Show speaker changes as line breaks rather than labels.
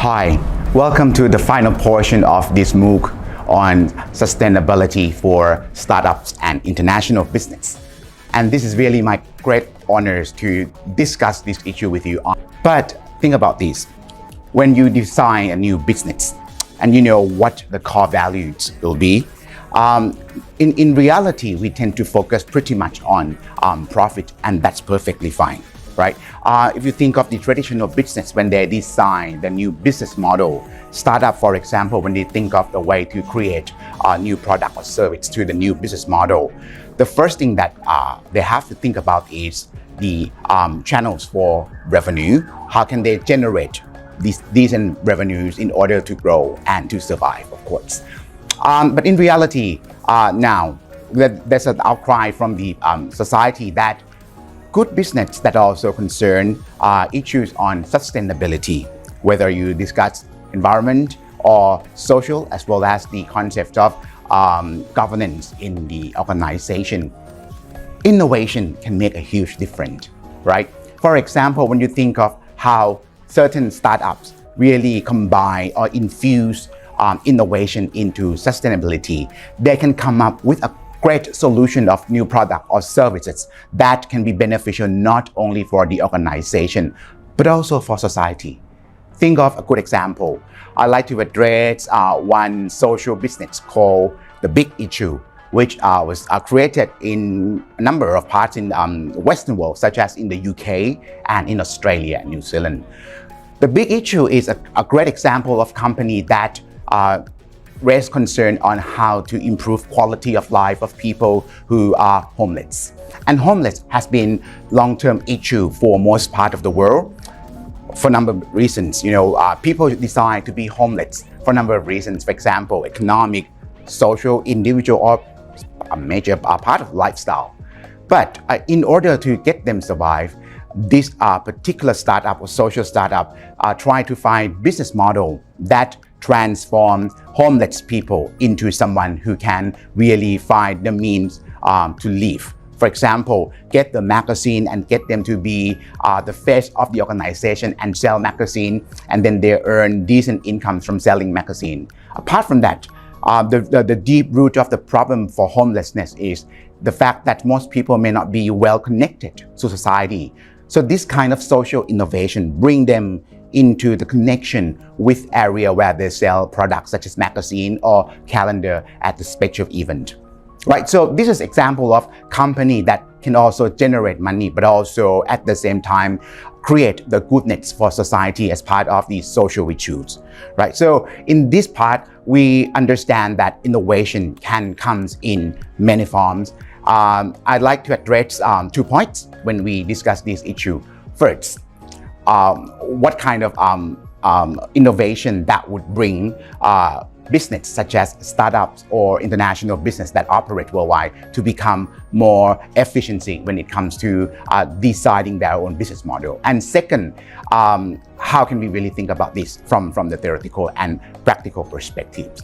Hi, welcome to the final portion of this MOOC on sustainability for startups and international business. And this is really my great honors to discuss this issue with you. But think about this. When you design a new business and you know what the core values will be, in reality, we tend to focus pretty much on profit, and that's perfectly fine. Right? If you think of the traditional business when they design the new business model, startup, for example, when they think of the way to create a new product or service to the new business model, the first thing that they have to think about is the channels for revenue. How can they generate these decent revenues in order to grow and to survive, of course. But in reality, now there's an outcry from the society that good business that also concern issues on sustainability, whether you discuss environment or social, as well as the concept of governance in the organization. Innovation can make a huge difference, right? For example, when you think of how certain startups really combine or infuse innovation into sustainability, they can come up with a great solution of new product or services that can be beneficial not only for the organization, but also for society. Think of a good example. I'd like to address one social business called The Big Issue, which was created in a number of parts in the Western world, such as in the UK and in Australia and New Zealand. The Big Issue is a great example of company that raise concern on how to improve quality of life of people who are homeless. And homeless has been long-term issue for most part of the world for a number of reasons. People decide to be homeless for a number of reasons. For example, economic, social, individual, or a major part of lifestyle. But in order to get them survive, this particular startup or social startup try to find business model that transform homeless people into someone who can really find the means to live. For example, get the magazine and get them to be the face of the organization and sell magazine, and then they earn decent income from selling magazine. Apart from that, the deep root of the problem for homelessness is the fact that most people may not be well connected to society. So this kind of social innovation bring them into the connection with area where they sell products such as magazine or calendar at the special event. Right, so this is example of company that can also generate money, but also at the same time create the goodness for society as part of these social issues. Right, so in this part, we understand that innovation can comes in many forms. I'd like to address 2 points when we discuss this issue. First, what kind of innovation that would bring business such as startups or international business that operate worldwide to become more efficiency when it comes to deciding their own business model. And second, how can we really think about this from the theoretical and practical perspectives?